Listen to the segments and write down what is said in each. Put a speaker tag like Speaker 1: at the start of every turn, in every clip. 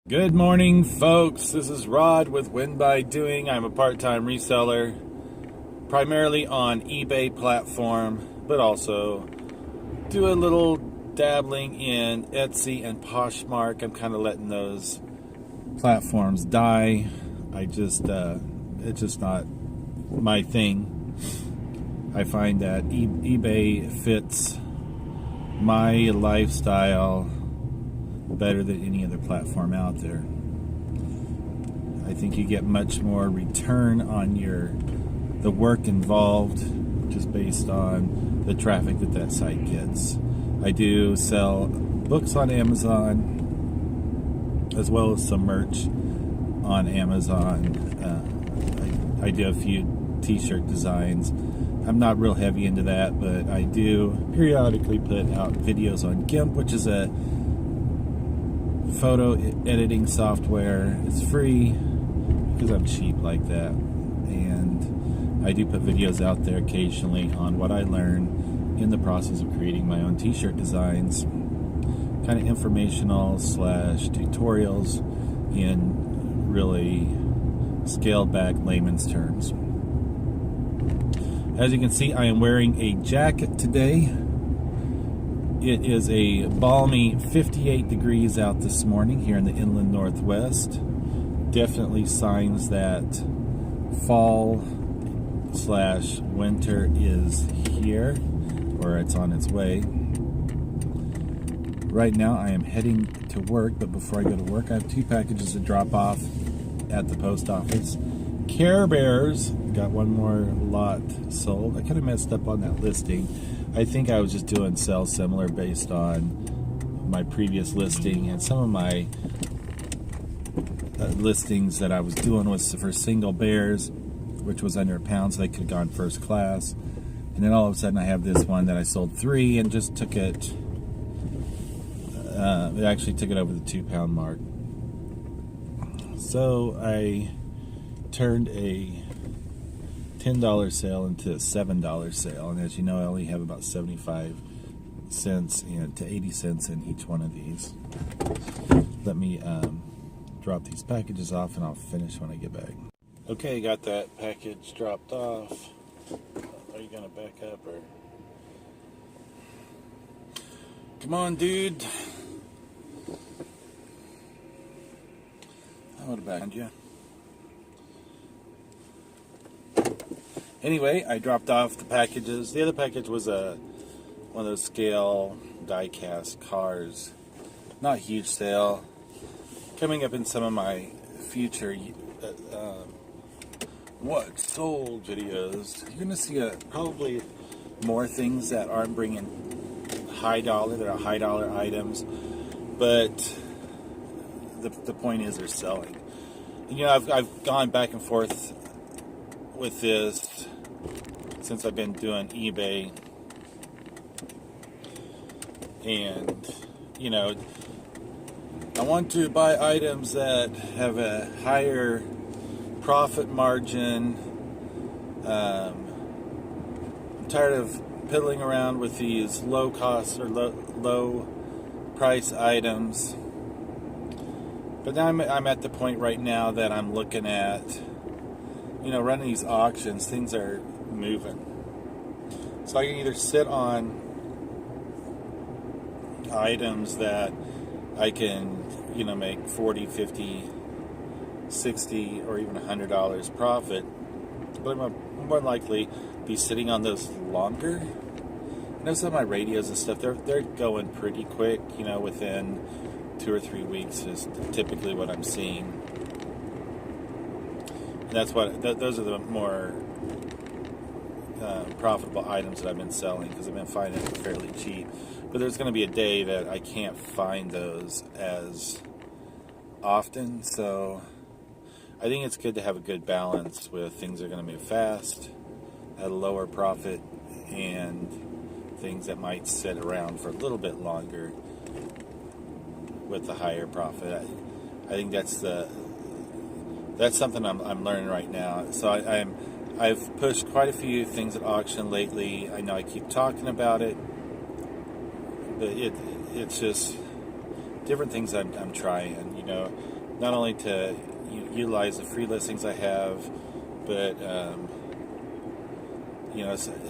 Speaker 1: Good morning, folks. This is Rod with Win by Doing. I'm a part-time reseller, primarily on eBay platform, but also do a little dabbling in Etsy and Poshmark. I'm kind of letting those platforms die. It's just not my thing. I find that eBay fits my lifestyle better than any other platform out there. I think you get much more return on the work involved just based on the traffic that site gets. I do sell books on Amazon as well as some merch on Amazon. I do a few t-shirt designs. I'm not real heavy into that, but I do periodically put out videos on GIMP, which is a photo editing software. It's free because I'm cheap like that, and I do put videos out there occasionally on what I learn in the process of creating my own t-shirt designs, kind of informational / tutorials in really scaled back layman's terms. As you can see, I am wearing a jacket today. It is a balmy 58 degrees out this morning here in the inland northwest. Definitely signs that fall / winter is here, or it's on its way. Right now I am heading to work, but before I go to work, I have 2 packages to drop off at the post office. Care Bears, got one more lot sold. I kind of messed up on that listing. I think I was just doing sell similar based on my previous listing, and some of my listings that I was doing was for single bears, which was under £1, so they could have gone first class. And then all of a sudden I have this one that I sold 3 and just took it, it actually took it over the £2 mark. So I turned a $10 sale into a $7 sale, and as you know, I only have about 75 cents to 80 cents in each one of these. Let me drop these packages off and I'll finish when I get back. Okay, got that package dropped off. Are you gonna back up or? Come on, dude. I would have backed you. Anyway, I dropped off the packages. The other package was one of those scale die-cast cars. Not a huge sale. Coming up in some of my future what sold videos, you're going to see probably more things that aren't bringing high dollar. They're high dollar items, but the point is they're selling. And, I've gone back and forth with this since I've been doing eBay, and I want to buy items that have a higher profit margin. I'm tired of piddling around with these low cost or low price items, but now I'm at the point right now that I'm looking at running these auctions. Things are moving, so I can either sit on items that I can make 40, 50, 60, or even $100 profit, but I'm more likely be sitting on those longer. I know some of my radios and stuff, they're going pretty quick, within 2 or 3 weeks is typically what I'm seeing. Those are the more profitable items that I've been selling because I've been finding it fairly cheap. But there's going to be a day that I can't find those as often, so I think it's good to have a good balance with things that are going to move fast at a lower profit and things that might sit around for a little bit longer with the higher profit. I think that's something I'm learning right now. So I've pushed quite a few things at auction lately. I know I keep talking about it, but it's just different things I'm trying. Not only to utilize the free listings I have, but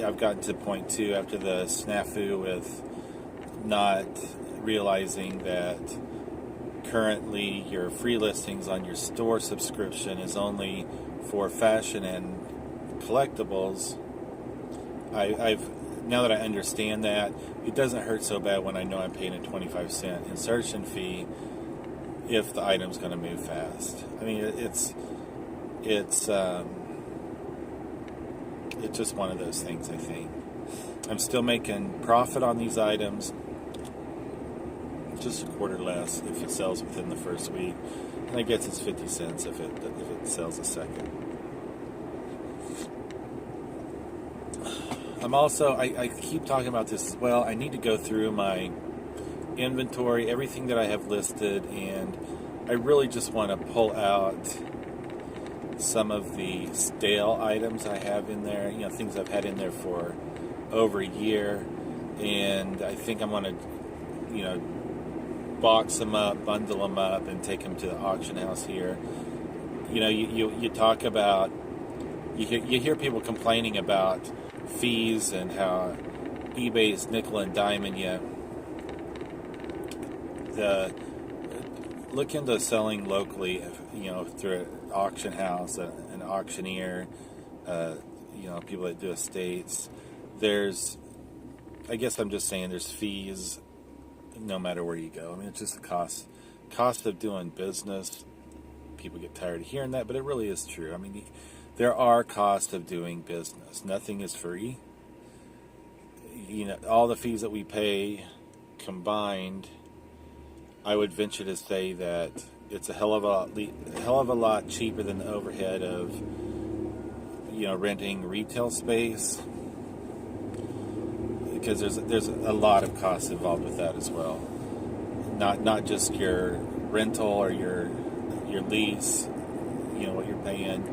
Speaker 1: I've gotten to point two after the snafu with not realizing that currently your free listings on your store subscription is only for fashion and collectibles. I've now that I understand that, it doesn't hurt so bad when I know I'm paying a 25-cent insertion fee if the item's going to move fast. I mean, it's just one of those things, I think. I'm still making profit on these items, just a quarter less if it sells within the first week, and I guess it's 50 cents if it sells a second. I keep talking about this as well. I need to go through my inventory, everything that I have listed, and I really just want to pull out some of the stale items I have in there, things I've had in there for over a year, and I think I'm going to, box them up, bundle them up, and take them to the auction house here. You talk about, you hear people complaining about fees and how eBay is nickel and diamond yet. Look into selling locally, through an auction house, an auctioneer, people that do estates. I guess I'm just saying there's fees no matter where you go. I mean, it's just the cost of doing business. People get tired of hearing that, but it really is true. I mean, there are costs of doing business. Nothing is free. All the fees that we pay combined, I would venture to say that it's a hell of a lot cheaper than the overhead of, renting retail space, because there's a lot of costs involved with that as well. Not just your rental or your lease, what you're paying,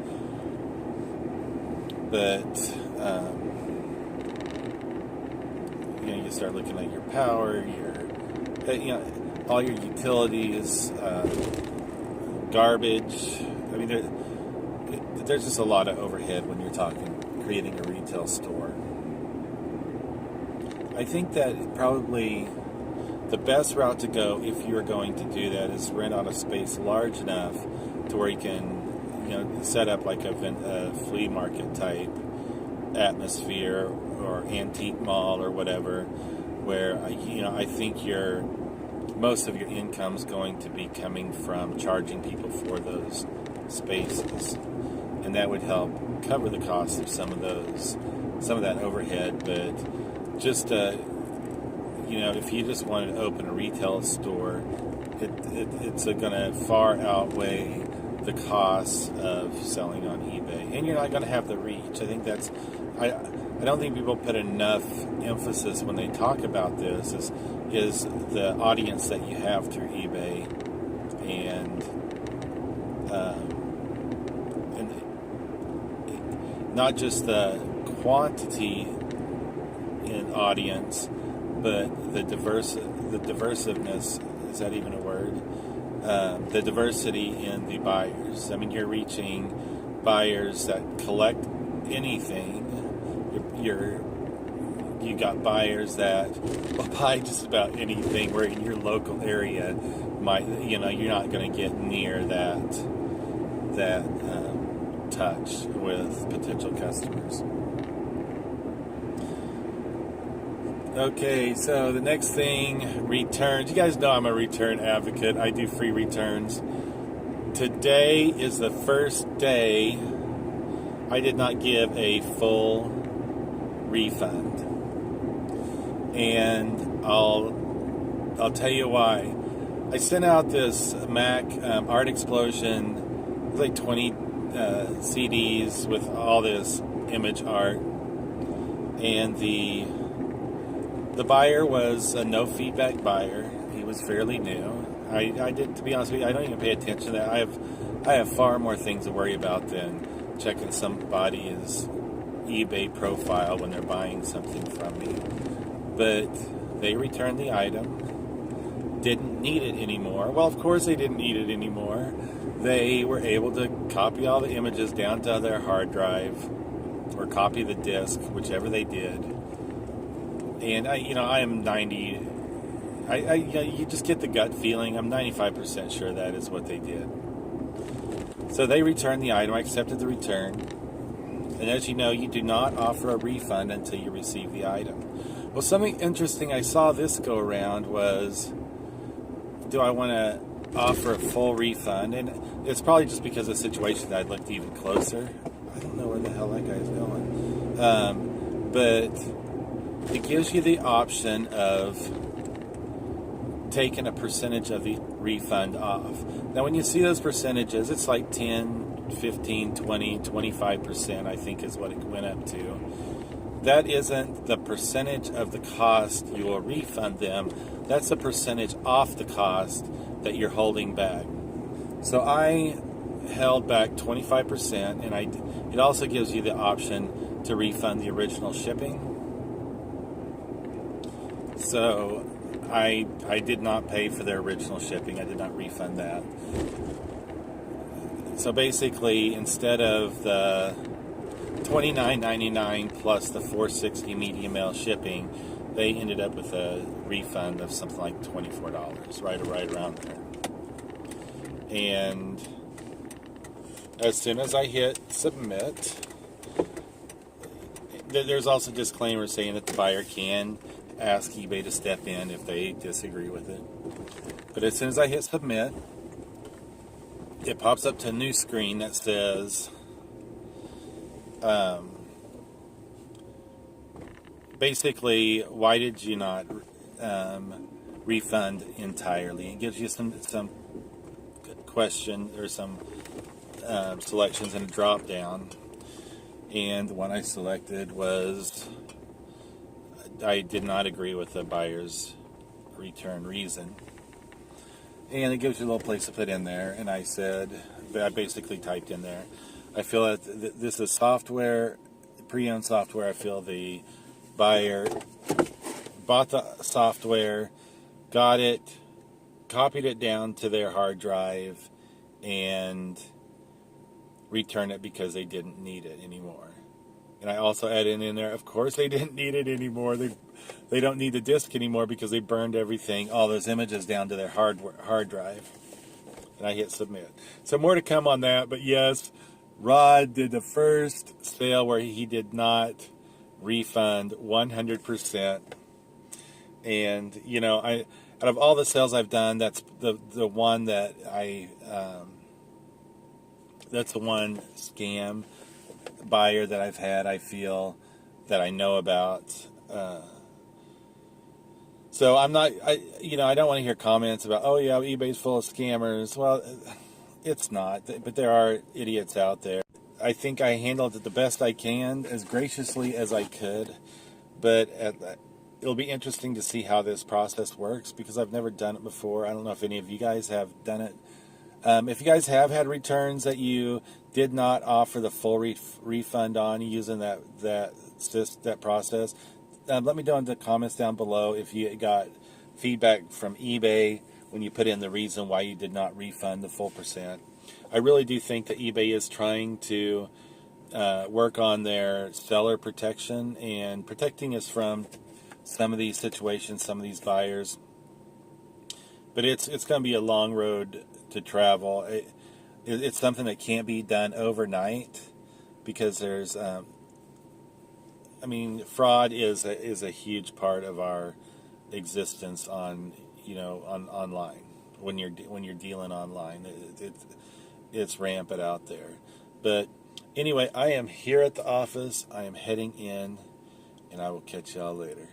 Speaker 1: but you start looking at your power, all your utilities, garbage. I mean, there's just a lot of overhead when you're talking creating a retail store. I think that probably the best route to go if you're going to do that is rent out a space large enough to where you can, set up like a flea market type atmosphere or antique mall or whatever, where I think most of your income is going to be coming from charging people for those spaces, and that would help cover the cost of some of that overhead. But just if you just wanted to open a retail store, it's going to far outweigh the costs of selling on eBay, and you're not going to have the reach. I think I don't think people put enough emphasis when they talk about this is the audience that you have through eBay, and not just the quantity in audience, but the diversiveness. Is that even a word? The diversity in the buyers. I mean, you're reaching buyers that collect anything. You got buyers that will buy just about anything, where in your local area you're not going to get near that touch with potential customers. Okay, so the next thing, returns. You guys know I'm a return advocate. I do free returns. Today is the first day I did not give a full refund, and I'll tell you why. I sent out this Mac Art Explosion. It was like 20 CDs with all this image art, and the buyer was a no feedback buyer. He was fairly new. I did, to be honest with you, I don't even pay attention to that. I have far more things to worry about than checking somebody's eBay profile when they're buying something from me. But they returned the item, didn't need it anymore. Well, of course they didn't need it anymore. They were able to copy all the images down to their hard drive or copy the disk, whichever they did. And I am 90. You just get the gut feeling. I'm 95% sure that is what they did. So they returned the item. I accepted the return. And as you know, you do not offer a refund until you receive the item. Well, something interesting I saw this go around was, do I want to offer a full refund? And it's probably just because of the situation that I looked even closer. I don't know where the hell that guy's going. But it gives you the option of taking a percentage of the refund off. Now, when you see those percentages, it's like 10, 15, 20, 25%, I think is what it went up to. That isn't the percentage of the cost you will refund them. That's a percentage off the cost that you're holding back. So I held back 25%, and it also gives you the option to refund the original shipping. So I did not pay for their original shipping. I did not refund that. So basically, instead of the $29.99 plus the $4.60 medium mail shipping, they ended up with a refund of something like $24, right around there. And as soon as I hit submit, there's also a disclaimer saying that the buyer can ask eBay to step in if they disagree with it. But as soon as I hit submit, it pops up to a new screen that says basically, why did you not refund entirely? It gives you some question or some selections in a drop down, and the one I selected was I did not agree with the buyer's return reason. And it gives you a little place to put in there. And I basically typed in there, I feel that this is software, pre-owned software. I feel the buyer bought the software, got it, copied it down to their hard drive, and returned it because they didn't need it anymore. And I also added in there, of course they didn't need it anymore. They don't need the disk anymore because they burned everything, all those images down to their hard drive. And I hit submit. So more to come on that. But yes, Rod did the first sale where he did not refund 100%. And, out of all the sales I've done, that's the one that that's the one scam buyer that I've had, I feel, that I know about. So I'm not, I don't want to hear comments about, oh yeah, eBay's full of scammers. Well, it's not, but there are idiots out there. I think I handled it the best I can, as graciously as I could, but it'll be interesting to see how this process works because I've never done it before. I don't know if any of you guys have done it. If you guys have had returns that you did not offer the full refund on using that process, let me know in the comments down below if you got feedback from eBay when you put in the reason why you did not refund the full percent. I really do think that eBay is trying to work on their seller protection and protecting us from some of these situations, some of these buyers. But it's going to be a long road to travel. It's something that can't be done overnight because there's, fraud is a huge part of our existence on online. When you're dealing online, it's rampant out there. But anyway, I am here at the office. I am heading in, and I will catch y'all later.